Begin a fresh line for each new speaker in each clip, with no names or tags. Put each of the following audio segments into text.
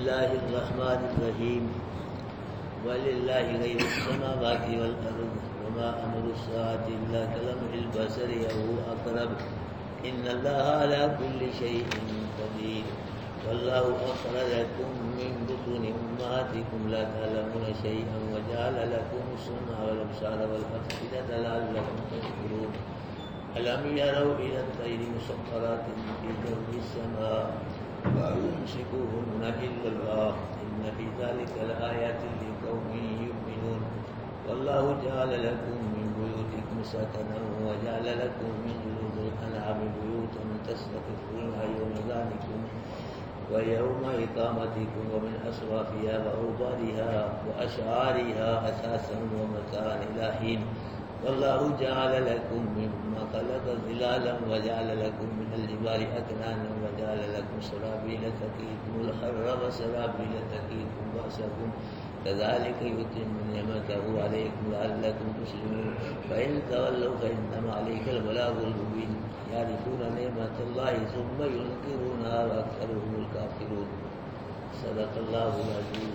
الله الرحمن الرحيم ولله غيب السماوات والأرض وما أمر الساعة إلا كلمح البصر أو أقرب إن الله على كل شيء قدير والله أخرجكم من بطون أمهاتكم لا تعلمون شيئا وجعل لكم السمع والأبصار والأفئدة لعلكم تشكرون ألم يروا إلى الطير مسخرات في جو السماء ما يمسكوهن إلا الله إن في ذلك لآيات لقوم يؤمنون والله جعل لكم من بيوتكم سكنا وجعل لكم من جلود الأنعام بيوتا تستخفونها يوم ذلكم ويوم إقامتكم ومن أصوافها وأوبارها وأشعارها أثاثا ومتاعا إلى حين والله جعل لكم مما خلق ظلالا وجعل لكم من الجبال أكنانا وجعل لكم سرابيل تقيكم الحر وسرابيل تقيكم بأسكم كذلك يتم نعمته عليكم لعلكم تسلمون فإن تولوا فإنما عليك البلاغ المبين يعرفون نعمة الله ثم ينكرونها وأكثرهم الكافرون صدق اللہ العظیم.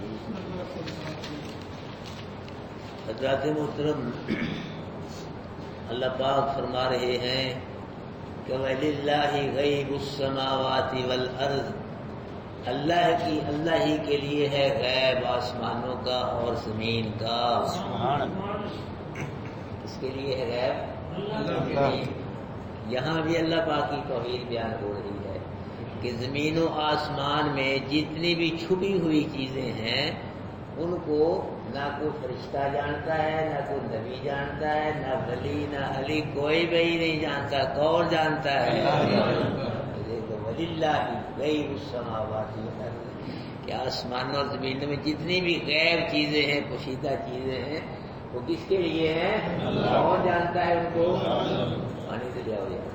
حضرات محترم، اللہ پاک فرما رہے ہیں کہ وَلِلَّهِ غَيْبُ السَّمَاوَاتِ وَالْأَرْضِ، اللہ ہی کے لیے ہے غیب آسمانوں کا اور زمین کا. کس کے لیے ہے غیب؟ یہاں بھی اللہ پاک کی توحید بیان ہو رہی ہے کہ زمین و آسمان میں جتنی بھی چھپی ہوئی چیزیں ہیں ان کو نہ کوئی فرشتہ جانتا ہے، نہ کوئی نبی جانتا ہے، نہ ولی نہ علی، کوئی بھی نہیں جانتا. کون جانتا ہے؟ وَلِلَّهِ غَيْبُ السَّمَاوَاتِ وَالْأَرْضِ، کہ آسمانوں اور زمینوں میں جتنی بھی غیب چیزیں ہیں، پوشیدہ چیزیں ہیں، وہ کس کے لیے ہیں؟ کون جانتا ہے ان کو؟ پانی سے جاؤ یار.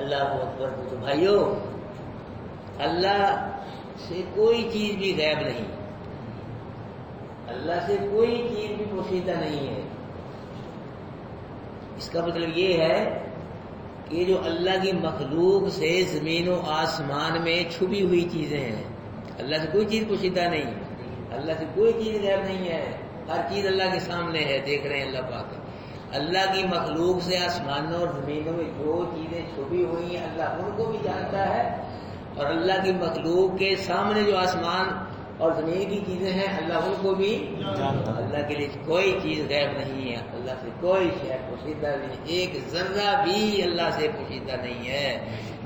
اللہ اکبر. تو بھائیو، اللہ سے کوئی چیز بھی غیب نہیں، اللہ سے کوئی چیز بھی پوشیدہ نہیں ہے. اس کا مطلب یہ ہے کہ جو اللہ کی مخلوق سے زمین و آسمان میں چھپی ہوئی چیزیں ہیں، اللہ سے کوئی چیز پوشیدہ نہیں، اللہ سے کوئی چیز غیب نہیں ہے. ہر چیز اللہ کے سامنے ہے، دیکھ رہے ہیں اللہ پاک. اللہ کی مخلوق سے آسمانوں اور زمینوں میں جو چیزیں چھپی ہوئی ہیں اللہ ان کو بھی جانتا ہے، اور اللہ کی مخلوق کے سامنے جو آسمان اور زمین کی چیزیں ہیں اللہ ان کو بھی جانتا ہے. اللہ کے لیے کوئی چیز غیب نہیں ہے، اللہ سے کوئی شے پوشیدہ نہیں. ایک ذرہ بھی اللہ سے پوشیدہ نہیں ہے.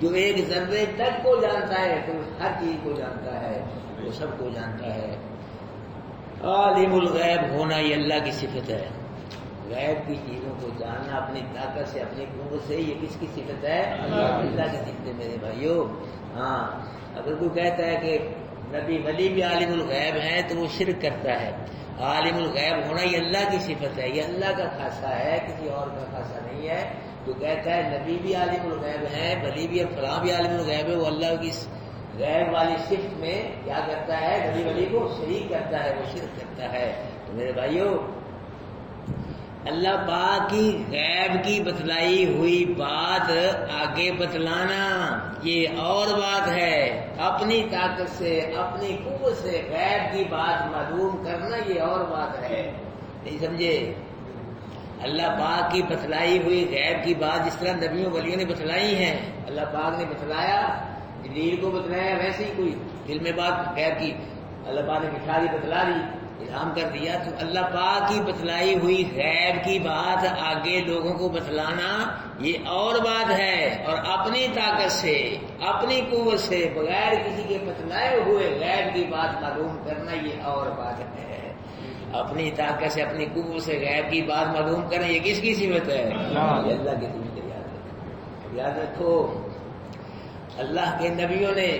جو ایک ذرے تک کو جانتا ہے تو ہر چیز کو جانتا ہے، وہ سب کو جانتا ہے. عالم الغیب ہونا یہ اللہ کی صفت ہے. غیب کی چیزوں کو جاننا اپنی طاقت سے، اپنی قوت سے، یہ کس کی صفت ہے؟ اللہ کی صفت ہے میرے بھائیو. ہاں، اگر کوئی کہتا ہے کہ نبی ولی بھی عالم الغیب ہیں تو وہ شرک کرتا ہے. عالم الغیب ہونا یہ اللہ کی صفت ہے، یہ اللہ کا خاصہ ہے، کسی اور کا خاصہ نہیں ہے. جو کہتا ہے نبی بھی عالم الغیب ہیں، ولی بھی فلاں بھی عالم الغیب ہے، وہ اللہ کی غیب والی صفت میں کیا کرتا ہے؟ نبی ولی کو شریک کرتا ہے، وہ شرک کرتا ہے. تو میرے بھائیو، اللہ پاک کی غیب کی بتلائی ہوئی بات آگے بتلانا یہ اور بات ہے. اپنی طاقت سے، اپنی قوت سے غیب کی بات معلوم کرنا یہ اور بات ہے. نہیں سمجھے؟ اللہ پاک کی بتلائی ہوئی غیب کی بات جس طرح نبیوں ولیوں نے بتلائی ہیں، اللہ پاک نے بتلایا، جبریل کو بتلایا، ویسے ہی کوئی دل میں بات غیب کی اللہ پاک نے بٹھا دی، بتلا دی، الہام کر دیا. تو اللہ پاک کی بتلائی ہوئی غیب کی بات آگے لوگوں کو بتلانا یہ اور بات ہے، اور اپنی طاقت سے، اپنی قوت سے، بغیر کسی کے بتلائے ہوئے غیب کی بات معلوم کرنا یہ اور بات ہے. اپنی طاقت سے، اپنی قوت سے غیب کی بات معلوم کرنا یہ کس کی صفت ہے؟ یہ اللہ کی صفت ہے. یاد رکھو، اللہ کے نبیوں نے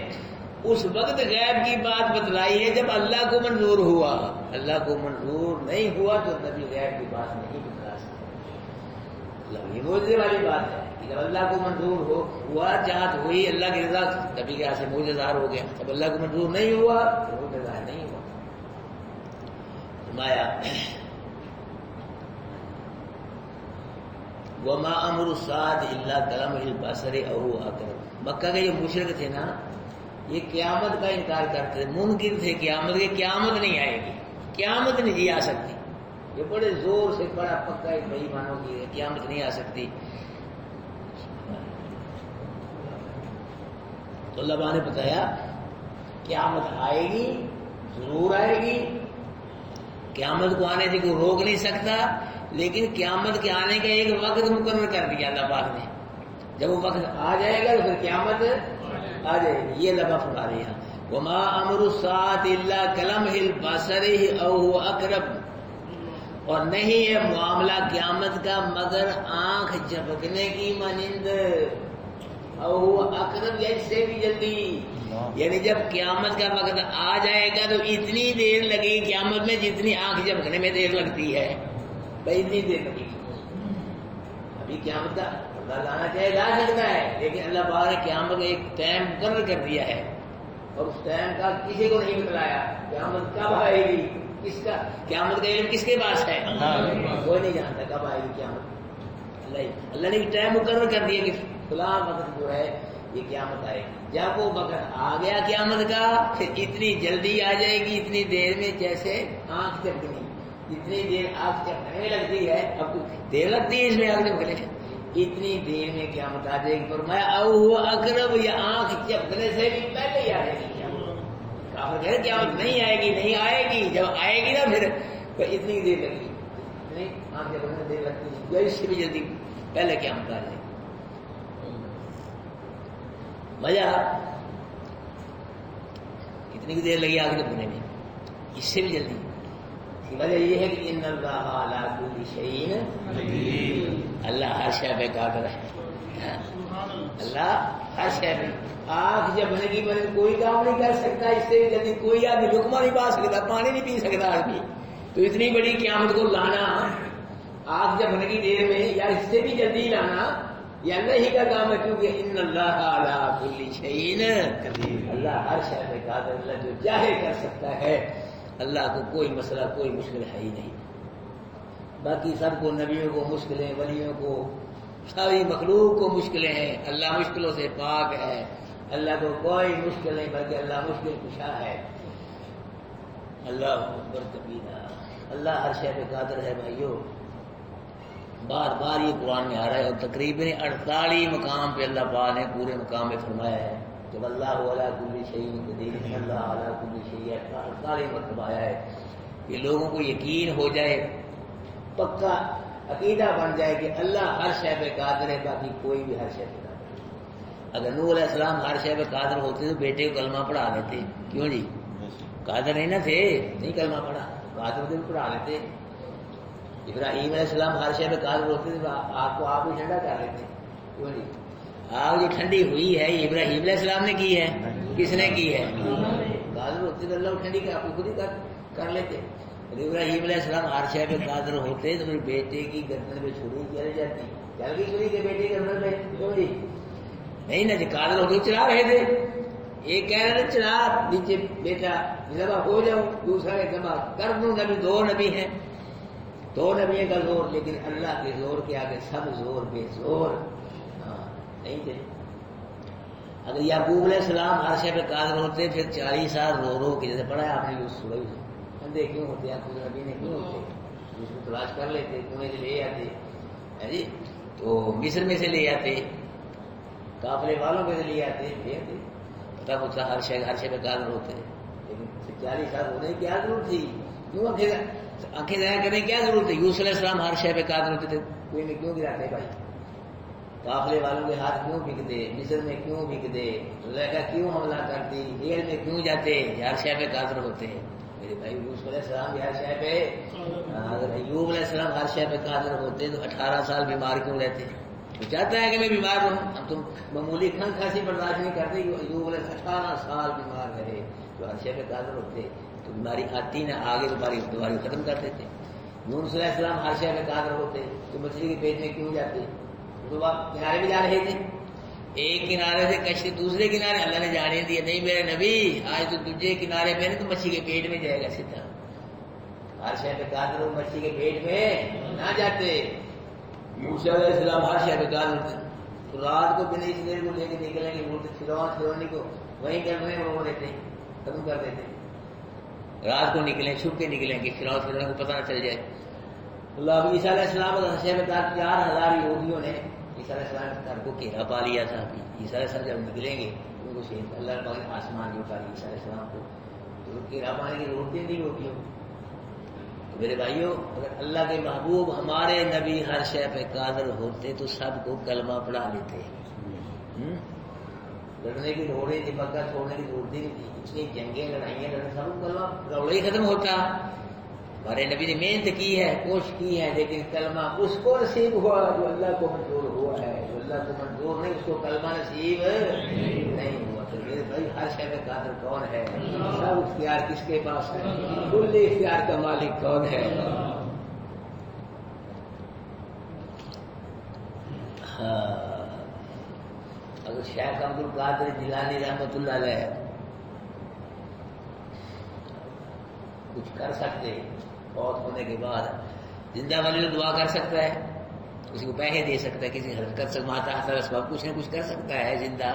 اس وقت غیب کی بات بتلائی ہے جب اللہ کو منظور ہوا. اللہ کو منظور نہیں ہوا تو نبی غیب کی بات نہیں بتلا سکتے. یہ معجزے والی بات ہے کہ جب اللہ کو منظور ہوا، چاہت ہوئی، اللہ کی رضا، نبی کے ہاتھ سے معجزہ ظاہر ہو گیا. جب اللہ کو منظور نہیں ہوا تو معجزہ ظاہر نہیں ہوا. فرمایا وَمَا أَمْرُ السَّاعَةِ إِلَّا كَلَمْحِ الْبَصَرِ أَوْ أَقْرَبُ. مکہ کے جو مشرک تھے نا، یہ قیامت کا انکار کرتے تھے، منکر تھے قیامت کے، قیامت نہیں آئے گی، قیامت نہیں جی آ سکتی، یہ بڑے زور سے بڑا پکا ایک بھائی مانو کی قیامت نہیں آ سکتی۔ تو اللہ نے بتایا قیامت آئے گی، ضرور آئے گی، قیامت کو آنے سے کوئی روک نہیں سکتا، لیکن قیامت کے آنے کا ایک وقت مقرر کر دیا اللہ پاک نے، جب وہ وقت آ جائے گا تو پھر قیامت آ جائے گی۔ یہ اللہ فرما رہے ہیں وما امر الساعۃ الا کلمح البصر او هو اقرب، اور نہیں ہے معاملہ قیامت کا مگر آنکھ جھپکنے کی مانند، او هو اقرب یا اس سے بھی جلدی، یعنی جب قیامت کا وقت آ جائے گا تو اتنی دیر لگے گی قیامت میں جتنی آنکھ جھپکنے میں دیر لگتی ہے، بھائی اتنی دیر لگے گی۔ ابھی قیامت کا اللہ لانا چاہے لا سکتا ہے، لیکن اللہ پاک نے قیامت کا ایک ٹائم مقرر کر دیا ہے، اور اس ٹائم کا کسی کو نہیں بتلایا قیامت کب آئے گی، کس کا قیامت کا علم کس کے پاس ہے، کوئی نہیں جانتا کب آئے گی قیامت، اللہ نے ایک ٹائم مقرر کر دیا کہ فلاں وقت جو ہے یہ قیامت آئے گی۔ جب وہ وقت آ گیا قیامت کا پھر اتنی جلدی آ جائے گی، اتنی دیر میں جیسے آنکھ جھپکنے، جتنی دیر آنکھ جھپکنے لگتی ہے، اب دیر لگتی ہے اس میں آنکھ جھپکنے میں، اتنی دیر میں قیامت آ جائے گی۔ فرمایا او ہوا اقرب، یا آنکھ جھپکنے سے بھی پہلے ہی آ جائے گی قیامت۔ کافر کہہ رہے قیامت نہیں آئے گی، نہیں آئے گی، جب آئے گی نا پھر اتنی دیر لگے گی، اتنی آنکھ جھپکنے میں دیر لگتی ہے، یا اس سے بھی جلدی پہلے قیامت آ جائے گی۔ وجہ کتنی دیر لگی آگ جھپکنے میں، اس سے بھی جلدی، اس کی وجہ یہ ہے کہ ان اللہ علی کل شیء قدیر، اللہ ہر شے پہ قادر ہے، اللہ ہر شے پہ۔ آنکھ جھپکنے کی وجہ کوئی کام نہیں کر سکتا، اس سے بھی جلدی کوئی آدمی لقمہ نہیں پا سکتا، پانی نہیں پی سکتا آدمی، تو اتنی بڑی قیامت کو لانا آنکھ جھپکنے کی دیر میں یا اس سے بھی جلدی لانا یہ اللہ ہی کا کام ہے، کیونکہ ان اللہ علی کل شیء قدیر، اللہ ہر شے پہ قادر، اللہ جو چاہے کر سکتا ہے، اللہ کو کوئی مسئلہ کوئی مشکل ہے ہی نہیں۔ باقی سب کو نبیوں کو مشکلیں، ولیوں کو، ساری مخلوق کو مشکلیں ہیں، اللہ مشکلوں سے پاک ہے، اللہ کو کوئی مشکل نہیں بلکہ اللہ مشکل کشا ہے۔ اللہ اکبر کبیرہ، اللہ ہر شے پہ قادر ہے بھائیو، بار بار یہ قرآن میں آ رہا ہے، اور تقریباً 48 مقام پہ اللہ پاک نے پورے مقام میں فرمایا ہے جب اللہ علی کل شیء قدیر، اللہ علی کل شیء، 48 مرتبہ آیا ہے کہ لوگوں کو یقین ہو جائے، پکا عقیدہ بن جائے کہ اللہ ہر شے پہ قادر ہے، باقی کوئی بھی ہر شے پہ قادر ہے۔ اگر نوح علیہ السلام ہر شے پہ قادر ہوتے تو بیٹے کو کلمہ پڑھا لیتے، کیوں جی؟ قادر نہیں نہ تھے، نہیں کلمہ پڑھا، قادر ہوتے تو پڑھا لیتے۔ ابراہیم علیہ السلام ہر شے پہ قادر ہوتے تھے، آگ کو آپ ہی ٹھنڈا کر لیتے، کیوں جی؟ آگ جو ٹھنڈی ہوئی ہے یہ ابراہیم علیہ السلام نے کی ہے، کس نے کی ہے؟ قادر ہوتے تو اللہ ٹھنڈی آپ خود ہی کر لیتے۔ ابراہیم علیہ السلام ہر شے پہ قادر ہوتے تو پھر بیٹے کی گردن پہ چھری چل جاتی، چل گئی چھری کے بیٹے کی گردن پہ، کیوں جی؟ نہیں نا جی، قادر ہوتے چلا رہے تھے، ایک کہہ رہے تھے چلا نیچے بیٹا ذبح ہو جاؤ، دوسرا کہ ذبح کر دوں، نبی دو نبی ہیں، دو نبی کا زور، لیکن اللہ کے زور کے آگے سب زور بے زور نہیں تھے۔ اگر یعقوب علیہ السلام ہر شے پہ قادر ہوتے پھر 40 سال رو رو کے، جیسے پڑھا ہے آپ نے یوسف سورہ میں، اندھے کیوں ہوتے ہیں خود نبی نے کیوں ہوتے، اس کو تلاش کر لیتے، کنویں سے لے آتے جی، تو مصر میں سے لے آتے، قافلے والوں میں سے لے آتے، پتہ پوچھتا ہر شے پہ قادر ہوتے، لیکن 40 سال ہونے کی کیا ضرورت تھی، کیوں آنکھیں ضائع کرنے کی کیا ضرورت ہے؟ یوسف علیہ السلام ہر شے پہ قادر ہوتے تھے، کوئی نے کیوں گراتے بھائی؟ قافلے والوں کے ہاتھ کیوں بکتے، مصر میں کیوں بکتے، زلیخا کیوں حملہ کرتی، جیل میں کیوں جاتے، ہر شے پہ قادر ہوتے ہیں میرے بھائی۔ یوسف علیہ السلام بھی ہر شے پہ، اگر ایوب علیہ السلام ہر شے پہ قادر ہوتے تو 18 سال بیمار کیوں رہتے؟ تو چاہتا ہے کہ میں بیمار رہوں، اب تم معمولی کھانسی برداشت نہیں کرتے، ایوب علیہ 18 سال بیمار رہے، تو ہر شے پہ قادر ہوتے تو بیماری آتی نہ، آگے بیماری ختم کر دیتے۔ یونس علیہ السلام ہر شے پہ قادر ہوتے تو مچھلی کے پیٹ میں کیوں جاتے؟ تو آپ کنارے بھی جا رہے تھے، ایک کنارے سے کشتی دوسرے کنارے، اللہ نے جانے دیا نہیں میرے نبی آج تو دوسرے کنارے پہ نہیں تو مچھلی کے پیٹ میں جائے گا سیدھا۔ ہر شے پہ قادر ہو، مچھلی کے پیٹ میں نہ جاتے۔ موسیٰ علیہ السلام ہر شے پہ قادر ہوتے، تو رات کو بنا اس دیر کو لے کے نکلیں گے، وہ فرعون کو وہیں کرنے وہ دیتے ختم کر دیتے. رات کو نکلیں، چھپ کے نکلیں گے، فرعون کو پتہ نہ چل جائے. اللہ عیسیٰ علیہ السلام کا شہ بتا 4000 یہودیوں نے عیسیٰ علیہ السلام کے گھر کو گھیرا پا لیا تھا. عیسیٰ علیہ السلام جب نکلیں گے ان کو شہید اللہ پاک نے آسمان جو اتاری عیسیٰ علیہ السلام کو، تو گھیرا پانے کی ضرورت نہیں ہوتی. تو میرے بھائیوں، اگر اللہ کے محبوب ہمارے نبی ہر شے پہ قادر ہوتے تو سب کو کلمہ پڑھا لیتے. لڑنے کی ضرورت تھی، مکہ چھوڑنے کی ضرورت نہیں تھی. اتنی جنگیں لڑائیاں لڑنے سب کو کلمہ روڑا ہی ختم ہوتا. ہمارے نبی نے محنت کی ہے، کوشش کی ہے، لیکن کلمہ اس کو نصیب ہوا جو اللہ کو منظور ہوا ہے. جو اللہ کو منظور نہیں اس کو کلمہ نصیب نہیں ہوا. تو میرے بھائی ہر شے میں قادر کون ہے؟ سب اختیار کس کے پاس ہے؟ کل اختیار کا مالک کون ہے؟ اگر شیخ عبد القادر جیلانی رحمۃ اللہ علیہ کچھ کر سکتے، فوت ہونے کے بعد زندہ والی دعا کر سکتا ہے، کسی کو پیسے دے سکتا ہے، کسی حرکت سے ماتا اسباب کچھ نہ کچھ کر سکتا ہے زندہ.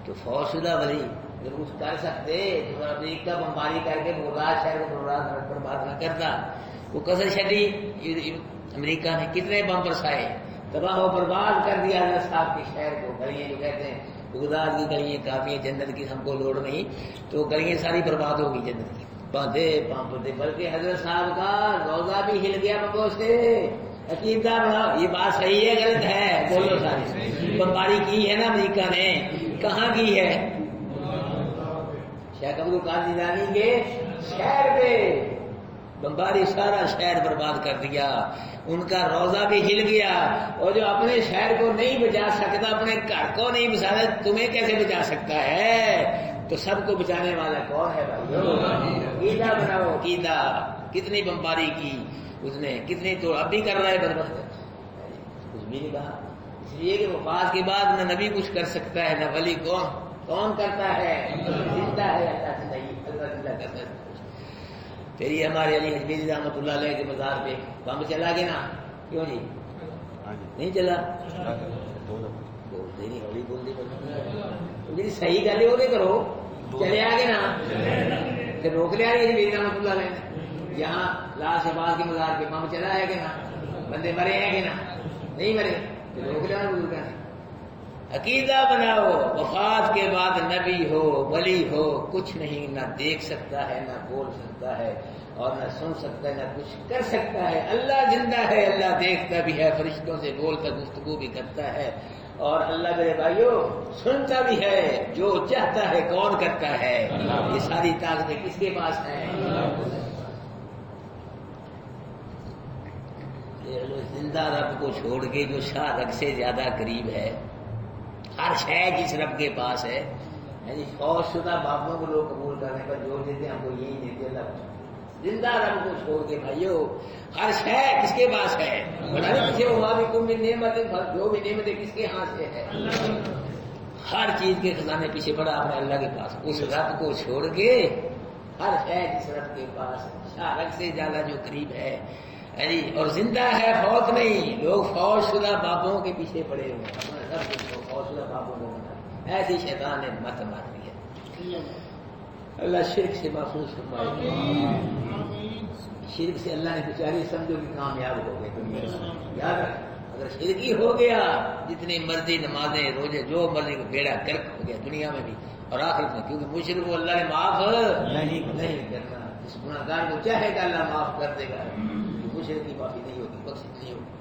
تو فوت شدہ ولی اگر کچھ کر سکتے تو امریکہ بمباری کر کے مراد شہر کو برباد نہ کرتا. وہ کسر چڈی امریکہ نے کتنے بم برسائے، تباہ و برباد کر دیا حضرت صاحب کے شہر کو. گلیاں جو کہتے ہیں بغداد کی گلیاں کافی، جنت کی ہم کو لوڑ نہیں، تو گلیاں ساری برباد ہو گئی جنت کی. باندھے پامپتے، بلکہ حضرت صاحب کا روزہ بھی ہل گیا بمبوں سے. عقیدہ بڑھاؤ، یہ بات صحیح ہے غلط ہے؟ بولو ساری. بمباری کی ہے نا امریکہ نے، کہاں کی ہے؟ شیخ عبد القادر جیلانی کے شہر پہ بمباری سارا شہر برباد کر دیا. ان کا روزہ بھی ہل گیا. اور جو اپنے شہر کو نہیں بچا سکتا، اپنے گھر کو نہیں بچا سکتا، تمہیں کیسے بچا سکتا ہے؟ تو سب کو بچانے والا کون ہے بھائی؟ عقیدہ بناؤ. عقیدہ کتنی بمباری کی اس نے، کتنی تو اب بھی کر رہا ہے برباد. کچھ بھی نہیں کہا، اس لیے کہ وفات کے بعد نہ نبی کچھ کر سکتا ہے نہ ولی. کون کرتا ہے؟ زندہ ہے اللہ سے نہیں، اللہ زندہ کرتا ہے. پھر یہ ہمارے علی حجویری رحمۃ اللہ علیہ کے مزار پہ بم چلا گیا نا، کیوں جی نہیں چلا؟ بولتے نہیں، ہولی بول دی جی صحیح گل ہے وہ نہیں کرو، چلے آگے نا. پھر روک لیا حجویری رحمۃ اللہ علیہ نے. یہاں لاش شہباز کے مزار پہ بم چلا ہے کہ نا؟ بندے مرے ہیں کہ نا؟ نہیں مرے. پھر روک لیا بزرگوں نے. عقیدہ بناؤ، وفات کے بعد نبی ہو ولی ہو کچھ نہیں، نہ دیکھ سکتا ہے، نہ بول سکتا ہے، اور نہ سن سکتا ہے، نہ کچھ کر سکتا ہے. اللہ زندہ ہے، اللہ دیکھتا بھی ہے، فرشتوں سے بولتا گفتگو بھی کرتا ہے، اور اللہ میرے بھائیوں سنتا بھی ہے. جو چاہتا ہے کون کرتا ہے. یہ ساری طاقتیں کس کے پاس ہیں؟ زندہ رب کو چھوڑ کے جو شاہ رگ سے زیادہ قریب ہے، ہر شے جس رب کے پاس ہے. یعنی فوت شدہ باپوں کو لوگ قبول کرنے پر جوڑ دیتے ہیں، ہم کو یہی دیتے اللہ. زندہ رب کو چھوڑ کے بھائیو ہر شے کس کے پاس ہے؟ پیچھے وہ بھی تم بھی نعمت، جو بھی نعمتیں کس کے ہاتھ سے ہے؟ ہر چیز کے خزانے پیچھے پڑا اپنے اللہ کے پاس. اس رب کو چھوڑ کے ہر شے جس رب کے پاس شاہ رگ سے زیادہ جو قریب ہے اور زندہ ہے، فوت نہیں. لوگ فوت شدہ باپوں کے پیچھے پڑے ہوئے ہیں، اپنا سب کچھ فوت شدہ باپوں کو بنا. ایسی شیطان نے مت مار دیا. اللہ شرک سے محفوظ فرمائے. شرک سے اللہ نے بیچاری سمجھو کہ کامیاب ہو گئے دنیا میں. یاد رکھ، اگر شرک ہی ہو گیا جتنی مرضی نمازیں روزے جو مرضی کو بیڑا گرک ہو گیا دنیا میں بھی اور آخرت میں. کیونکہ مشرک کو اللہ نے معاف نہیں کرنا. اس گناہ گار کو چاہے گا اللہ معاف کر دے گا، مشرک کی معافی نہیں ہوگی، بخشش نہیں ہوگی.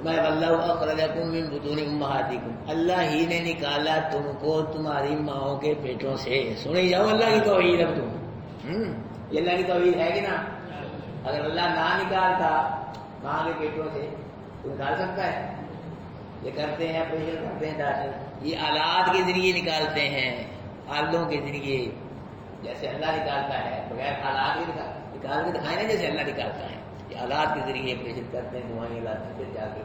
اللہ اخرجکم من بطون امہاتکم، اللہ ہی نے نکالا تم کو تمہاری ماؤں کے پیٹوں سے. سنی جاؤ اللہ کی توحید. اب تم یہ اللہ کی توحید ہے کہ نا؟ اگر اللہ نہ نکالتا ماں کے پیٹوں سے تو نکال سکتا ہے؟ یہ کرتے ہیں، آپریشن کرتے ہیں ڈاکٹر، یہ آلات کے ذریعے نکالتے ہیں، آلوں کے ذریعے. جیسے اللہ نکالتا ہے بغیر آلات کے نکال کے دکھائیں نا، جیسے اللہ نکالتا ہے. یہ آلات کے ذریعے آپریشن کرتے ہیں، دوائیں لاتے ہیں، پھر جا کے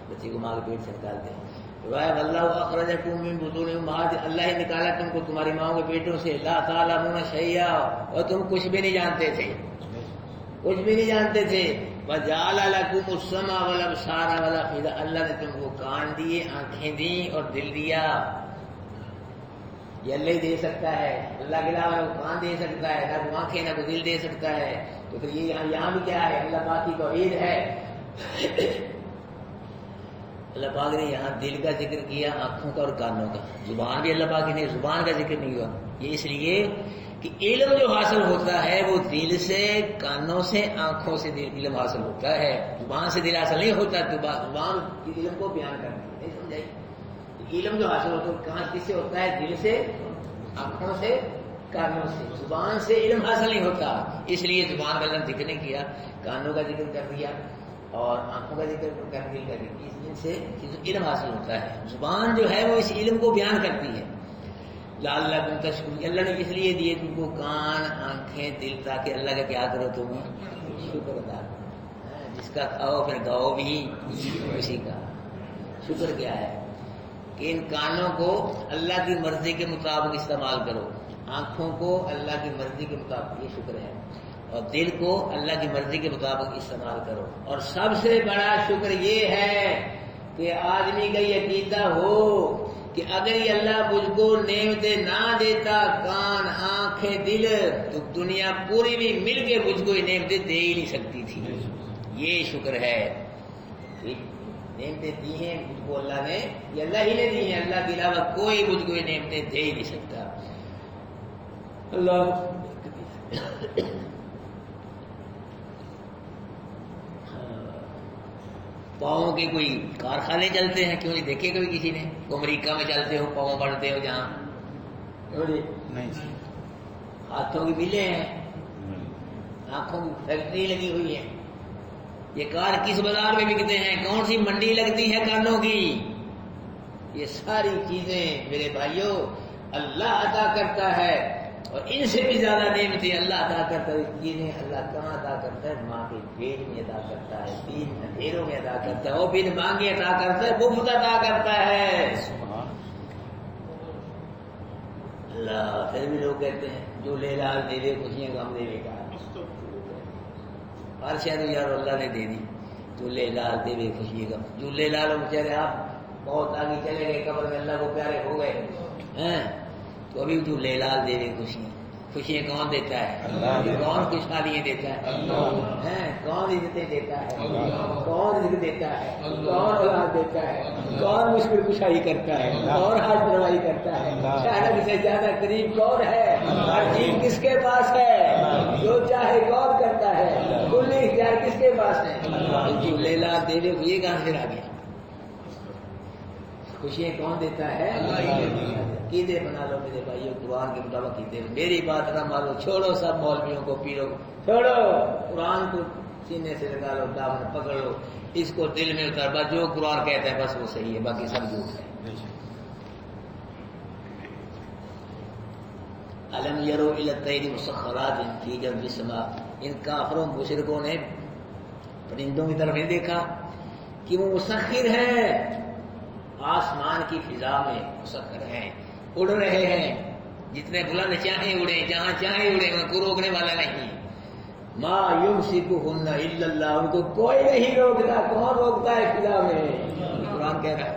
بچے کو ماں کے پیٹ سے نکالتے ہیں. اللہ اخرجکم من بطون امہاتکم، اللہ ہی نکالا تم کو تمہاری ماؤں کے پیٹوں سے. لا تعلمون شیئا، اور تم کچھ بھی نہیں جانتے تھے، کچھ بھی نہیں جانتے تھے. وَجَعَلَ لَكُمُ السَّمْعَ وَالْأَبْصَارَ وَالْأَفْئِدَةَ، اللہ نے تم کو کان دیے، آنکھیں دیں اور دل دیا. یہ اللہ ہی دے سکتا ہے، اللہ کے علاوہ نہ کان دے سکتا ہے، نہ کوئی آنکھیں، نہ کوئی دل دے سکتا ہے. تو پھر یہ یہاں بھی کیا ہے؟ اللہ پاک کی توحید ہے. اللہ پاک نے یہاں دل کا ذکر کیا، آنکھوں کا اور کانوں کا. زبان بھی اللہ پاک نے زبان کا ذکر نہیں ہوا. یہ اس لیے کہ علم جو حاصل ہوتا ہے وہ دل سے، کانوں سے، آنکھوں سے علم حاصل ہوتا ہے. زبان سے دل حاصل نہیں ہوتا. زبان علم کو بیان کرتی ہے، نہیں سمجھائی؟ علم جو حاصل ہوتا ہے کہاں کس سے ہوتا ہے؟ دل سے، آنکھوں سے، کانوں سے. زبان سے علم حاصل نہیں ہوتا. اس لیے زبان کا اللہ ذکر نہیں کیا، کانوں کا ذکر کر دیا اور آنکھوں کا ذکر کر دل کا ذکر. اس دن سے علم حاصل ہوتا ہے. زبان جو ہے وہ اس علم کو بیان کرتی ہے. لعلکم تشکرون، اللہ نے اس لیے دیے تم کو کان، آنکھیں، دل، تاکہ اللہ کا کیا کرو؟ تم شکر ادا کرو. جس کا کھاؤ پھر گاؤ بھی اسی کا. شکر کیا ہے؟ کہ ان کانوں کو اللہ کی مرضی کے مطابق استعمال کرو، آنکھوں کو اللہ کی مرضی کے مطابق، یہ شکر ہے. اور دل کو اللہ کی مرضی کے مطابق استعمال کرو. اور سب سے بڑا شکر یہ ہے کہ آدمی کا یہ عقیدہ ہو کہ اگر یہ اللہ مجھ کو نعمتیں نہ دیتا، کان، آنکھیں، دل، تو دنیا پوری بھی مل کے مجھ کو یہ نعمتیں دے ہی نہیں سکتی تھی. یہ شکر ہے. نعمتیں دی ہیں مجھ کو اللہ نے، یہ اللہ ہی نے دی ہیں. اللہ کے علاوہ کوئی مجھ کو یہ نعمتیں دے ہی نہیں سکتا. اللہ پاؤں کے کوئی کارخانے چلتے ہیں؟ کیوں نہیں دیکھے کبھی کسی نے؟ تو امریکہ میں چلتے ہو، پاؤں بڑھتے ہو جہاں، نہیں. ہاتھوں کی ملیں ہیں، آنکھوں کی فیکٹری لگی ہوئی ہے. یہ کار کس بازار میں بکتے ہیں؟ کون سی منڈی لگتی ہے کانوں کی؟ یہ ساری چیزیں میرے بھائیوں اللہ عطا کرتا ہے. اور ان سے بھی زیادہ نعمتیں اللہ عطا کرتا ہے. چیزیں اللہ کہاں عطا کرتا ہے؟ ماں کے پیٹ میں عطا کرتا ہے، تین اندھیروں میں عطا کرتا ہے، وہ بن مانگے عطا کرتا ہے، مفت عطا کرتا ہے. اللہ پھر بھی لوگ کہتے ہیں جو لے لال دے دے خوشیاں غم دے دے گا. ہر شاید یار اللہ نے دے دی، جو لے لال دے دے خوشی غم. جو لے لال بیچارے آپ بہت آگے چلے گئے، قبر میں اللہ کو پیارے ہو گئے ہیں، تو ابھی جو لے لال دے دے خوشیاں. خوشیاں کون دیتا ہے؟ کون خوشحالیاں دیتا ہے؟ کون عزتیں دیتا ہے؟ کون رزق دیتا ہے؟ کون اولاد دیتا ہے؟ کون مشکل کشائی کرتا ہے؟ کون ہاتھ بنوائی کرتا ہے؟ شاید سے زیادہ قریب کون ہے؟ ہر چیز کس کے پاس ہے؟ جو چاہے کون کرتا ہے؟ کل اختیار کس کے پاس ہے؟ جو لے لا دے دے یہ کہاں سے آ گیا؟ خوشیاں کون دیتا ہے؟ عقیدے بنا لو میرے بھائیوں، قرآن کے مطابق عقیدے. میری بات نہ مانو، چھوڑو سب مولویوں کو، پیروں کو چھوڑو، قرآن کو سینے سے لگا لو، دامن پکڑ لو، اس کو دل میں اتار. بس جو قرآن کہتا ہے بس وہ صحیح ہے، باقی سب جھوٹ ہے. الم یرو الی الطیر مسخرات فی جو السماء، ان کافروں مشرکوں نے پرندوں کی طرف نہیں دیکھا کہ وہ مسخر ہیں، آسمان کی فضا میں مسخر ہیں، اڑ رہے ہیں، جتنے بلند چاہیں اڑے، جہاں چاہیں اڑے، ان کو روکنے والا نہیں. ما یمسکہن الا اللہ، ان کو کوئی نہیں روکتا. کون روکتا ہے فضا میں؟ قرآن کہہ رہا ہے.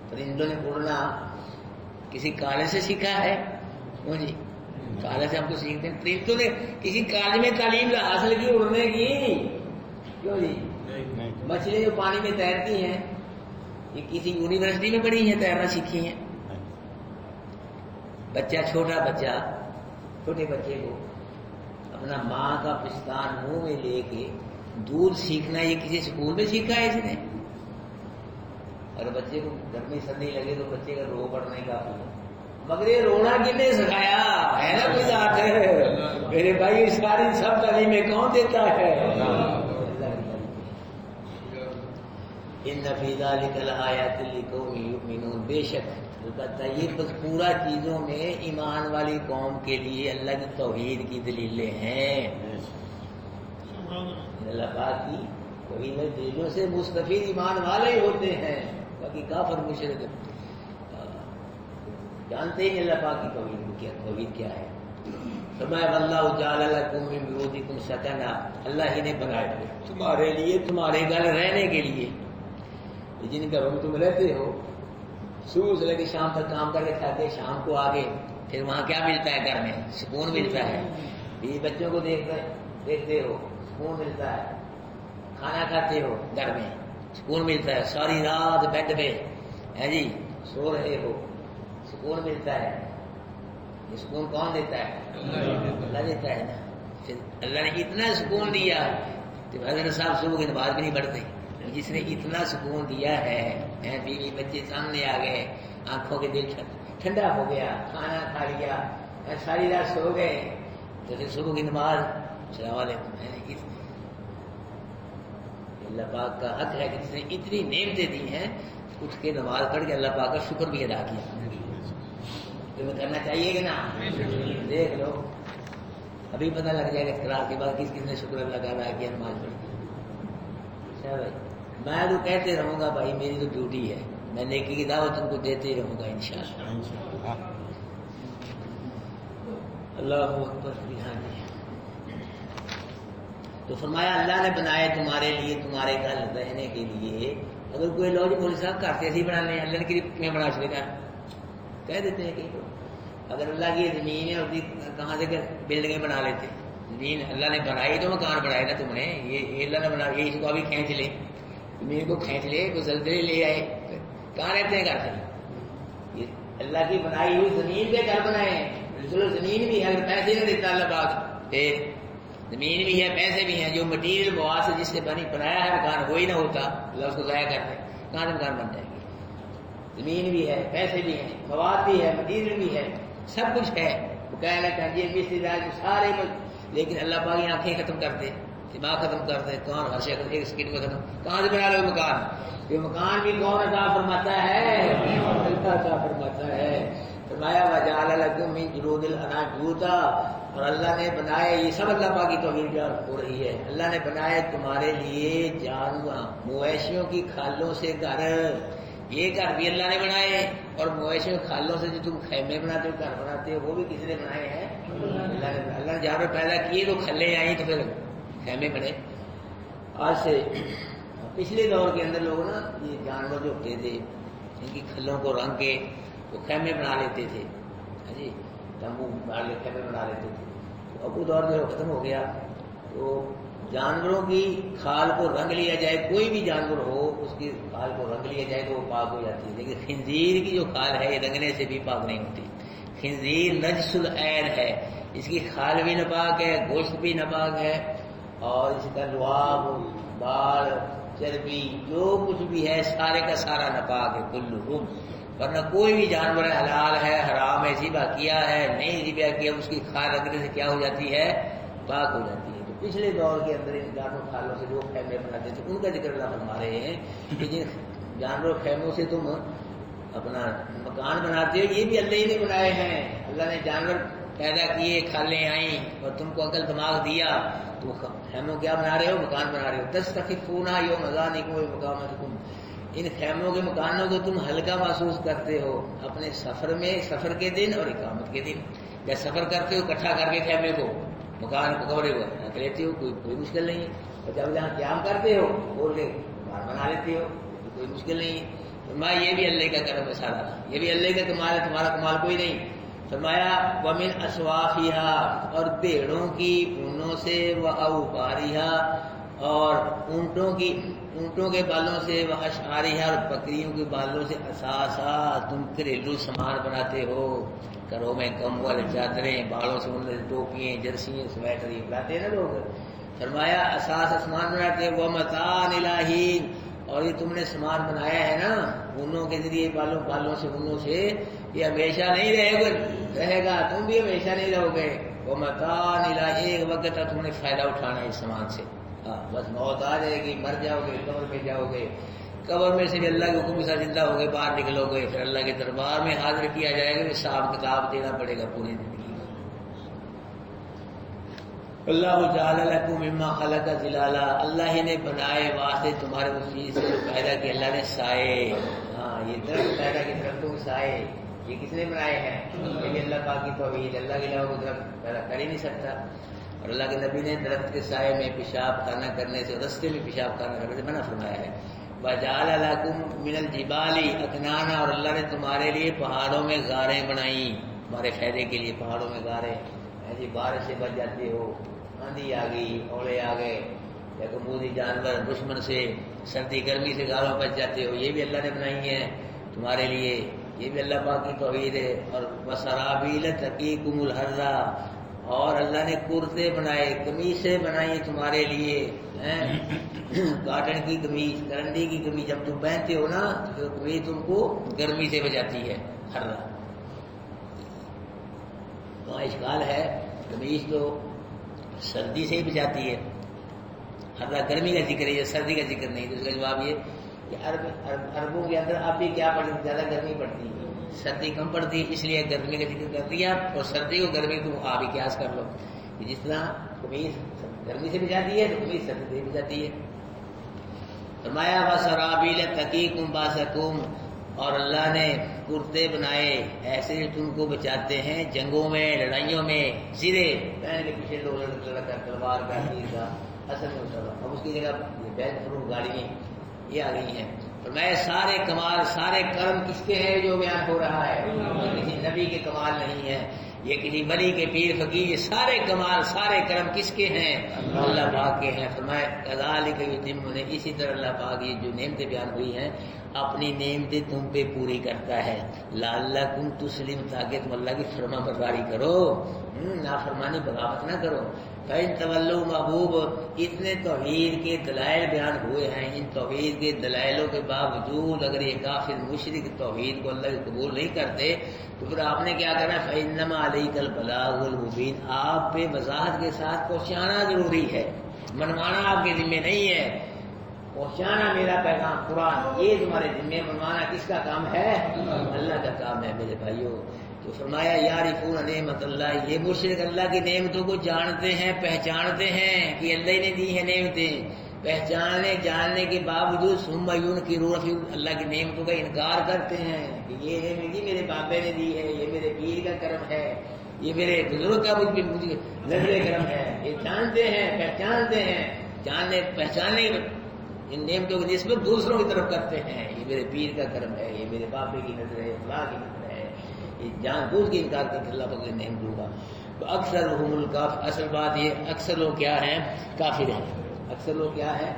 پرندوں نے اڑنا کسی کالج سے سیکھا ہے؟ کیوں جی؟ کالج سے ہم کو سیکھتے ہیں. پرندوں نے کسی کالج میں تعلیم حاصل کی اڑنے کی؟ کیوں جی؟ مچھلیاں جو پانی میں تیرتی ہیں یہ کسی یونیورسٹی میں پڑھی ہیں، تیرنا سیکھی ہیں؟ بچہ، چھوٹا بچہ، چھوٹے بچے کو اپنا ماں کا پستان منہ میں لے کے دودھ سیکھنا یہ کسی اسکول میں سیکھا ہے اس نے؟ اگر بچے کو گھر میں سردی لگے تو بچے کا رو پڑنا ہی کافی ہے. مگر یہ رونا کس نے سکھایا ہے؟ نا کوئی ذات ہے میرے بھائی. ساری سب تعلیمیں کون دیتا ہے؟ ان فی ذلک لآیات لقوم یؤمنون، بے شک البتہ یہ مذکورہ چیزوں میں ایمان والی قوم کے لیے اللہ کی توحید کی دلیلیں ہیں. اللہ پاک کی توحید دلیلوں سے مستفید ایمان والے ہوتے ہیں، باقی کافر مشرک جانتے ہی اللہ پاک کی توحید کیا ہے. فرمایا واللہ جعل لکم من بیوتکم سکنا، اللہ ہی نے بنایا تمہارے لیے تمہارے گھر رہنے کے لیے، جن گھروں میں تم رہتے ہو صبح سے لے کے شام تک کام کر کے تھکے، شام کو آگے پھر وہاں کیا ملتا ہے؟ گھر میں سکون ملتا ہے، بیوی بچوں کو دیکھتے ہو سکون ملتا ہے، کھانا کھاتے ہو گھر میں سکون ملتا ہے، ساری رات بیڈ پہ ہے جی سو رہے ہو سکون ملتا ہے۔ یہ سکون کون دیتا ہے؟ اللہ دیتا ہے نا۔ پھر اللہ نے اتنا سکون دیا کہ حضرت صاحب صبح کی نماز بھی نہیں پڑھتے، جس نے اتنا سکون دیا ہے، بیوی بچے سامنے آ گئے، آنکھوں کے دل ٹھنڈا ہو گیا، کھانا کھا لیا، ساری رات سو گئے، تو پھر صبح کی نماز السلام علیکم ہے نا۔ اللہ پاک کا حق ہے کہ جس نے اتنی نعمتیں دی ہیں اٹھ کے نماز پڑھ کے اللہ پاک کا شکر بھی ادا کیا، تمہیں کرنا چاہیے کہ نا؟ دیکھ لو ابھی پتہ لگ جائے گا اختلاف کے بعد کس کس نے شکر اللہ کا ادا کیا نماز پڑھ کے۔ اچھا بھائی میں تو کہتے رہوں گا بھائی، میری تو ڈیوٹی ہے، میں نیکی کی دعوت تم کو دیتے ہی رہوں گا انشاءاللہ۔ اللہ اکبر۔ تو فرمایا اللہ نے بنائے تمہارے لیے تمہارے گھر رہنے کے لیے۔ اگر کوئی لوگ مولوی صاحب کرتے ایسے ہی بنا لیں، اللہ نے کیوں بنا چلے گا کہہ دیتے ہیں کہ اگر اللہ کی زمین ہے اس کی کہاں سے بلڈنگیں بنا لیتے؟ زمین اللہ نے بنائی تو مکان بنائے نا تم نے، یہ اللہ نے بنا، یہ اس کو ابھی کھینچ لے، زمین کو کھینچ لے، کوئی زلزلے لے آئے، کہاں رہتے ہیں گھر سے؟ یہ اللہ کی بنائی ہوئی زمین پہ گھر بنائے ہیں۔ چلو زمین بھی ہے، اگر پیسے نہ دیتا اللہ پاک، پھر زمین بھی ہے پیسے بھی ہیں، جو مٹیریل مواد سے جس سے بنایا ہے مکان وہی نہ ہوتا اللہ اس کو ضائع کرتے، کہاں سے مکان بن جائے گی؟ زمین بھی ہے، پیسے بھی ہیں، مواد بھی ہے، مٹیریل بھی ہے، سب کچھ ہے، وہ کہنا چاہیے مستری راج سارے، لیکن اللہ پاک کی آنکھیں ختم کرتے، دماغ ختم کرتے، کون ہر شے ایک سیکنڈ میں ختم، کہاں سے بنا لو مکان؟ یہ مکان بھی کون عطا فرماتا ہے؟ اللہ عطا فرماتا ہے۔ فرمایا وجعل لکم من جلود الانعام بیوتا، اور اللہ نے بنائے، یہ سب اللہ پاک کی توحید ہو رہی ہے، اللہ نے بنائے تمہارے لیے جانور مویشیوں کی کھالوں سے گھر، یہ گھر بھی اللہ نے بنائے، اور مویشیوں کی کھالوں سے جو تم خیمے بناتے ہو گھر بناتے ہو وہ بھی کسی نے بنائے ہیں؟ اللہ نے جانور پیدا کیے تو کھلیں آئیں تو پھر خیمے بنے۔ آج سے پچھلے دور کے اندر لوگ نا یہ جانور جو ہوتے تھے ان کی کھلوں کو رنگ کے وہ خیمے بنا لیتے تھے جی، تمبو بنا لے خیمے بنا لیتے تھے۔ اب وہ دور جو ختم ہو گیا، تو جانوروں کی کھال کو رنگ لیا جائے، کوئی بھی جانور ہو اس کی کھال کو رنگ لیا جائے تو وہ پاک ہو جاتی ہے، لیکن خنزیر کی جو کھال ہے یہ رنگنے سے بھی پاک نہیں ہوتی۔ خنزیر نجس العین ہے، اس کی کھال بھی ناپاک ہے، گوشت بھی ناپاک ہے، اور اس کا لعاب، بال، چربی جو کچھ بھی ہے سارے کا سارا ناپاک ہے کلہم، ورنہ کوئی بھی جانور حلال ہے حرام ہے ذبح کیا ہے نہیں ذبح کیا اس کی کھال رکھنے سے کیا ہو جاتی ہے؟ پاک ہو جاتی ہے۔ تو پچھلے دور کے اندر ان جانور کھالوں سے جو خیمے بناتے تھے ان کا ذکر اللہ فرما رہے ہیں کہ جن جانور خیموں سے تم اپنا مکان بناتے ہو یہ بھی اللہ ہی نے بنائے ہیں۔ اللہ نے جانور پیدا کیے، کھالیں آئیں، اور تم کو عقل دماغ دیا تو خیموں کیا بنا رہے ہو؟ مکان بنا رہے ہو۔ تستخفون یوم ذانکم ومقامتکم، ان خیموں کے مکانوں کو تم ہلکا محسوس کرتے ہو اپنے سفر میں، سفر کے دن اور اقامت کے دن۔ جب سفر کرتے ہو اکٹھا کر کے خیمے کو مکان کو کمرے کو رکھ لیتے ہو، کوئی مشکل نہیں ہے، اور جب جہاں قیام کرتے ہو کھول کے مکان بنا لیتے ہو، کوئی مشکل نہیں ہے۔ فرمایا یہ بھی اللہ کا کرم ہے سارا، یہ بھی اللہ کا کمال ہے، تمہارا کمال کوئی نہیں۔ فرمایا ومن اصوافھا، اور بھیڑوں کی اونوں سے، واوباریھا، اور اونٹوں کے بالوں سے، واشعارھا، اور بکریوں کے بالوں سے، اساسا، تم گھریلو سامان بناتے ہو، گھروں میں کمبل، چادریں، بالوں سے ٹوپیاں، جرسیاں، سویٹر یہ بناتے ہیں نا لوگ۔ فرمایا اساس سامان بناتے ہو، ومتاع الی حین، اور یہ تم نے سامان بنایا ہے نا اونوں کے ذریعے، بالوں سے، اونوں سے، یہ ہمیشہ نہیں رہے گا، تم بھی ہمیشہ نہیں رہو گے۔ ومتاع الی، ایک وقت تک تم نے فائدہ اٹھانا ہے اس سامان سے، بس موت آ جائے گی، مر جاؤ گے، قبر میں جاؤ گے، قبر میں سے بھی اللہ کے حکم کے ساتھ زندہ ہو گئے باہر نکلو گے، پھر اللہ کے دربار میں حاضر کیا جائے گا، حساب کتاب دینا پڑے گا پوری زندگی کا۔ اللہ جعل لکم مما خلق ظلالا، اللہ ہی نے بنائے واسطے تمہارے اس چیز سے جو پیدا کی اللہ نے سائے، ہاں یہ درخت پیدا کی، درختوں کے سائے، یہ کس نے بنائے ہیں؟ یہ اللہ پاک کی توحید، اللہ کے علاوہ کوئی درخت پیدا کر ہی نہیں سکتا۔ اور اللہ کے نبی نے درخت کے سائے میں پیشاب خانہ کرنے سے، رستے میں پیشاب خانہ کرنے سے منع فرمایا ہے۔ وَجَعَلَ لَكُم مِّنَ الْجِبَالِ أَكْنَانًا، اور اللہ نے تمہارے لیے پہاڑوں میں غاریں بنائیں، تمہارے فائدے کے لیے پہاڑوں میں غاریں، جی بارش سے بچ جاتے ہو، آندھی آ گئی، اوڑے آ گئے، یا کمودی جانور دشمن سے، سردی گرمی سے غاروں بچ جاتے ہو، یہ بھی اللہ نے بنائی ہیں تمہارے لیے، یہ بھی اللہ پاک کی توحید ہے۔ اور وَسَرَابِيلَ تَقِيكُمُ الْحَرَّ، اور اللہ نے کرتے بنائے، قمیصیں بنائی تمہارے لیے، کاٹن کی قمیص، کرنڈی کی قمیص، جب تم پہنتے ہو نا تو قمیص تم کو گرمی سے بچاتی ہے، ہررا۔ تو اشکال ہے، قمیص تو سردی سے ہی بچاتی ہے، ہررا گرمی کا ذکر ہے، یہ سردی کا ذکر نہیں۔ تو اس کا جواب یہ کہ عربوں کے اندر اب بھی کیا پڑتی، زیادہ گرمی پڑتی ہے، سردی کم پڑتی ہے، اس لیے گرمی کا ذکر کر دیا، اور سردی کو گرمی تم آپ ہی قیاس کر لو، جس طرح قمیص گرمی سے بچاتی ہے تو قمیص سردی سے بچاتی ہے۔ فرمایا وَسَرَابِيلَ تَقِيكُمْ بَأْسَكُمْ، اور اللہ نے کرتے بنائے ایسے تم کو بچاتے ہیں جنگوں میں، لڑائیوں میں، زرے پہن کے پیچھے لوگ لڑکا تلوار کا، تیر کا، اصل میں اترا، اب اس کی جگہ بیل فروٹ گاڑیاں یہ آ گئی ہیں۔ فرمایا سارے کمال، سارے کرم کس کے ہیں جو بیان ہو رہا ہے؟ کسی نبی کے کمال نہیں ہے، یہ کسی ولی کے، پیر فقیر، یہ سارے کمال، سارے کرم کس کے ہیں؟ اللہ پاک کے ہیں۔ فرمایا کذالک یتم، اسی طرح اللہ پاک یہ جو نعمتیں بیان ہوئی ہیں اپنی نعمتیں تم پہ پوری کرتا ہے، لعلکم تسلم، تاکہ تم اللہ کی فرما برداری کرو، نافرمانی بغاوت نہ کرو۔ فَإِن تَوَلَّوْا محبوب، اتنے توحید کے دلائل بیان ہوئے ہیں، ان توحید کے دلائلوں کے باوجود اگر یہ کافر مشرک توحید کو اللہ کے قبول نہیں کرتے تو پھر آپ نے کیا کرنا؟ فَإِنَّمَا عَلَيْكَ الْبَلَاغُ الْمُبِينُ، آپ پہ وضاحت کے ساتھ پہنچانا ضروری ہے، منوانا آپ کے ذمہ نہیں ہے، پہنچانا میرا پیغام قرآن، یہ تمہارے ذمہ، منوانا کس کا کام ہے؟ اللہ کا کام ہے میرے بھائیوں۔ تو فرمایا یعرفون نعمت اللہ، یہ مشرک اللہ کی نعمتوں کو جانتے ہیں، پہچانتے ہیں کہ اللہ نے دی ہے نعمتیں، پہچاننے جاننے کے باوجود ثم ينکرون، پھر اللہ کی نعمتوں کا انکار کرتے ہیں کہ یہ نعمت میرے بابے نے دی ہے، یہ میرے پیر کا کرم ہے، یہ میرے بزرگ کا مجھ نظر کرم ہے، یہ جانتے ہیں، پہچانتے ہیں، جاننے پہچاننے ان نعمتوں کی نسبت دوسروں کی طرف کرتے ہیں، یہ میرے پیر کا کرم ہے، یہ میرے بابے کی نظر ہے، اللہ کی نظر ہے، یہ جان بوجھ کے انکار کرتے اللہ پاک نہیں دوں گا۔ تو اکثر اصل بات یہ اکثر لوگ کیا ہیں؟ کافر ہیں، اکثر لوگ کیا ہیں؟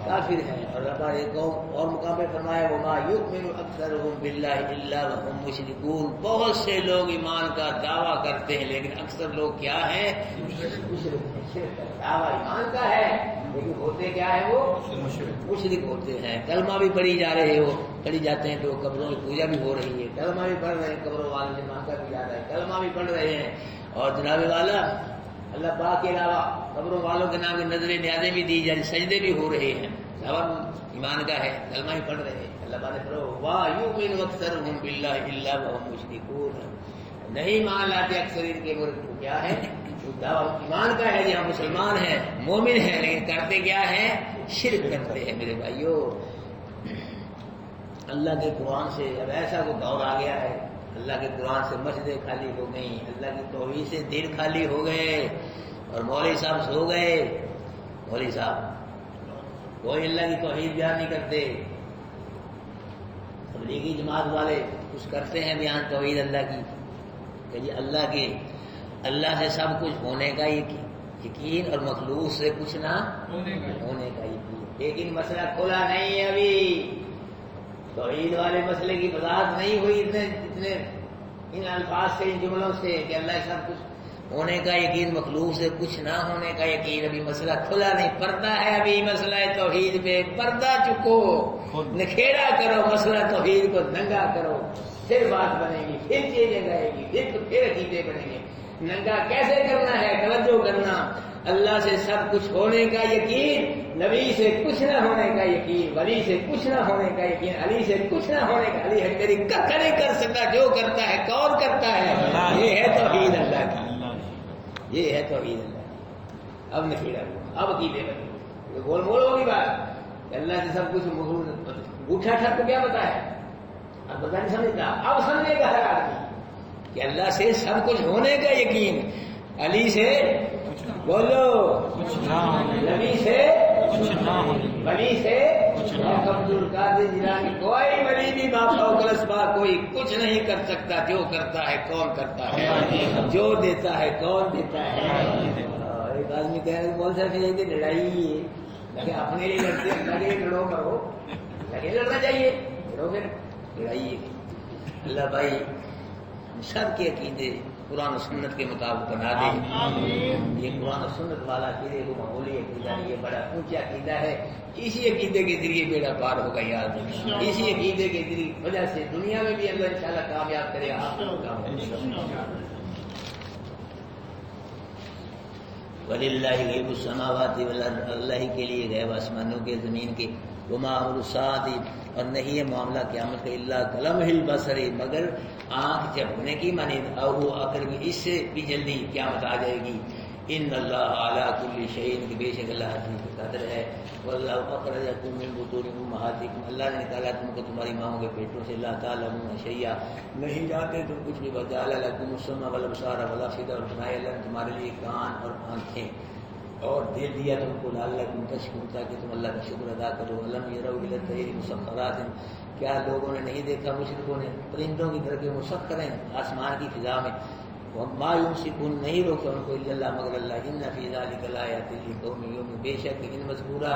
کافر ہیں۔ اور اللہ تعالیٰ ایک اور مقام پہ فرمایا وما یؤمن اکثرهم باللہ الا وهم مشرکون، بہت سے لوگ ایمان کا دعویٰ کرتے ہیں لیکن اکثر لوگ کیا ہیں؟ مشرک ہے، دعویٰ ایمان کا ہے لیکن ہوتے کیا ہے؟ وہ مشرک ہوتے ہیں۔ کلمہ بھی پڑھی جا رہے ہو، پڑھی جاتے ہیں تو قبروں کی پوجا بھی ہو رہی ہے، کلمہ بھی پڑھ رہے ہیں، قبروں والے سے مانگا بھی جا رہا ہے، کلمہ بھی پڑھ رہے ہیں، اور جناب والا اللہ پاک کے علاوہ قبروں والوں کے نام کی نظر نیازیں بھی دی جا رہی، سجدے بھی ہو رہے ہیں، سبب ایمان کا ہے، کلمہ بھی پڑھ رہے ہیں۔ اللہ پاک نے فرمایا وا یؤمن اکثرهم باللہ الا وهم مشرکون، نہیں مان لاتے اکثر ان کے مرد کو کیا ہے؟ دعویٰ ایمان کا ہے، جی ہم مسلمان ہیں، مومن ہیں، لیکن کرتے کیا ہے؟ شرک کرتے ہیں میرے بھائیوں۔ اللہ کے قرآن سے اب ایسا کوئی دور آ گیا ہے، اللہ کے قرآن سے مسجدیں خالی ہو گئیں، اللہ کی توحید سے دل خالی ہو گئے، اور مولوی صاحب سو گئے، مولوی صاحب کوئی اللہ کی توحید بیان نہیں کرتے، تبلیغی جماعت والے کچھ کرتے ہیں بیان توحید اللہ کی کہ جی اللہ سے سب کچھ ہونے کا یقین اور مخلوق سے کچھ نہ ہونے کا یقین، لیکن مسئلہ کھلا نہیں ہے، ابھی توحید والے مسئلے کی وضاحت نہیں ہوئی اتنے ان الفاظ سے، ان جملوں سے کہ اللہ سب کچھ ہونے کا یقین، مخلوق سے کچھ نہ ہونے کا یقین، ابھی مسئلہ کھلا نہیں، پردہ ہے ابھی مسئلہ توحید پہ، پردہ چکو، نکھیڑا کرو مسئلہ توحید کو، ننگا کرو، پھر بات بنے گی، پھر چیزیں گئے گی، پھر عقیدے بنیں گے۔ ننگا کیسے کرنا ہے؟ توجہ کرنا، اللہ سے سب کچھ ہونے کا یقین، نبی سے کچھ نہ ہونے کا یقین، ولی سے کچھ نہ ہونے کا یقین، علی سے کچھ نہ ہونے کا، علی میری ککھ نہیں کر سکتا، جو کرتا ہے کون کرتا ہے، یہ ہے توحید اللہ کی، یہ ہے توحید اللہ کی۔ اب نکھیڑا ہوا، اب عقیدے بنے، گول مول ہوگی بات کہ اللہ سے سب کچھ، گوٹھا ٹھک کو کیا پتا ہے؟ اب پتہ نہیں سمجھتا، اب سمجھے گا ہر آدمی کہ اللہ سے سب کچھ ہونے کا یقین، علی سے بولو نبی سے ولی سے عبد القادر جیلانی، کوئی ولی بھی ما فوق الاسباب کوئی کچھ نہیں کر سکتا، جو کرتا ہے کون کرتا ہے، جو دیتا ہے کون دیتا ہے۔ ایک آدمی کہہ رہے بول سکتے کہ لڑائی ہے، اپنے لیے لڑتے لگے لڑو کرو، لگے لڑنا چاہیے، لڑو پھر لڑائی۔ اللہ بھائی سب کے عقیدے قرآن و سنت کے مطابق بنا دے۔ یہ قرآن و سنت والا عقیدے کو معمولی عقیدہ نہیں، یہ بڑا اونچا عقیدہ ہے۔ اسی عقیدے کے ذریعے بیڑا پار ہوگا یاد، اسی عقیدے کے ذریعے وجہ سے دنیا میں بھی اللہ انشاءاللہ کامیاب کرے گا۔ وَلِلَّهِ غیب السماوات والارض، اللہ کے لیے غیب آسمانوں کے زمین کے، وما امر الساعۃ، اور نہیں ہے معاملہ قیامت کا الا کلمح البصر، مگر آنکھ جھپکنے کی مانے او اگر اس سے بھی جلدی قیامت آ جائے گی۔ ان اللہ علی کل شیء، کہ بے شک اللہ ہر چیز کا قادر ہے۔ واللہ اخرجکم من بطون امہاتکم، اللہ نے نکالا تم کو تمہاری ماؤں کے پیٹوں سے، لا تعلمون شیئا، نہیں جانتے تم کچھ بھی، وجعل لکم السمع والابصار والافئدہ، اور بنائے اللہ نے تمہارے لیے کان اور آنکھیں اور دل دیا تم کو، لعلکم تشکرون، تاکہ تم اللہ کا شکر ادا کرو۔ الم یروا الی الطیر مسخرات، کیا لوگوں نے نہیں دیکھا، مشرکوں نے، پرندوں کی طرح کے مسخر ہیں آسمان کی فضا میں، وما یمسکون، نہیں روکتا ان کو الا اللہ مگر اللہ، ان فی ذلک لآیات لقوم یؤمنون، بے شک ان مذکورہ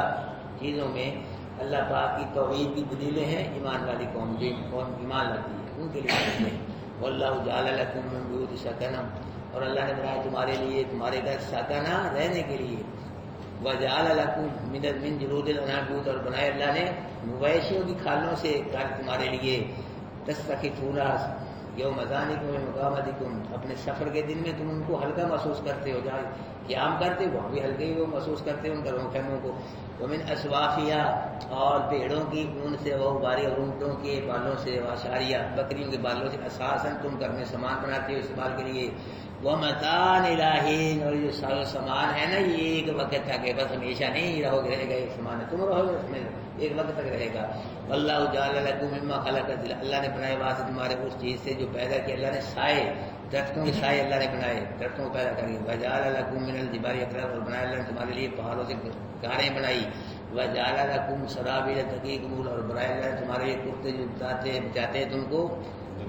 چیزوں میں اللہ پاک کی توحید کی دلیلیں ہیں ایمان والی قوم، جو قوم ایمان لاتی ہے ان کے لیے دلیلیں۔ واللہ جعل لکم من بیوت سکنا، اور اللہ نے بنایا تمہارے لیے تمہارے گھر سکنا رہنے کے لیے، وجعل لکم من جلود الانعام بیوتا، اور بنایا اللہ نے مویشیوں کی کھالوں سے گھر تمہارے لیے، تستخفون یوم ذانکم ومقامتکم، اپنے سفر کے دن میں تم ان کو ہلکا محسوس کرتے ہو، جہاں قیام کرتے ہو وہاں بھی ہلکے ہی وہ محسوس کرتے ہو ان گھروں خیموں کو۔ ومن اصوافیا، اور پیڑوں کی اون سے، وہ باری اور اونٹوں کے بالوں سے، واشاریہ، بکریوں کے بالوں سے، اساساً تم گھر میں سامان بناتے ہو استعمال کے لیے، ومتاع الہین، اور یہ سارا سامان ہے نا یہ ایک وقت تک ہے، بس ہمیشہ نہیں رہو گے، رہے گا ایک سامان ہے، تم رہو گے اس میں ایک وقت تک رہے گا۔ واللہ جعل لکم مما خلق ظلا، اللہ نے بنائے واسطے تمہارے اس چیز سے جو پیدا کیا اللہ نے، سائے، درختوں کے سائے اللہ نے بنائے، درختوں کو پیدا کر کے، وجعل لکم من الجبال اکرام، اور بنایا اللہ نے تمہارے لیے پہاڑوں سے کاریں بنائی، وجعل لکم سرابیل تقیکم، اور بنایا اللہ نے تمہارے لیے کرتے جو بچاتے ہیں تم کو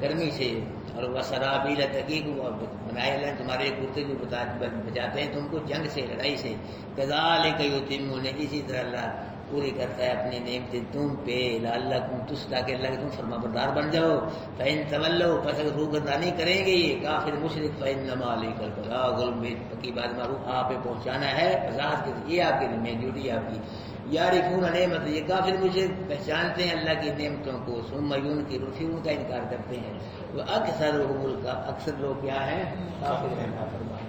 گرمی سے، اور وسرابیل تقیکم، اور بنایا اللہ نے تمہارے لیے کرتے جو بچاتے ہیں تم کو جنگ سے، لڑائی سے، کذالک یتمون، اسی طرح اللہ پوری کرتا ہے اپنی نعمتیں تم پہ، لعلکم تاکہ اللہ کے تم فرما بردار بن جاؤ۔ فإن تولوا، پس اگر روگردانی کریں گے یہ کافر مشرک، فإنما علیک البلاغ المبین، پکی بات معروف آپ پہ پہنچانا ہے، وضاحت کے یہ آپ کے ذمہ ڈیوٹی آپ کی۔ یعرفون نعمت، یہ کافر مشرک پہچانتے ہیں اللہ کی نعمتوں کو، ثم ینکرون، پھر ان کا انکار کرتے ہیں، وہ اکثر لوگ کیا ہیں، کافر ہیں، نافرمان۔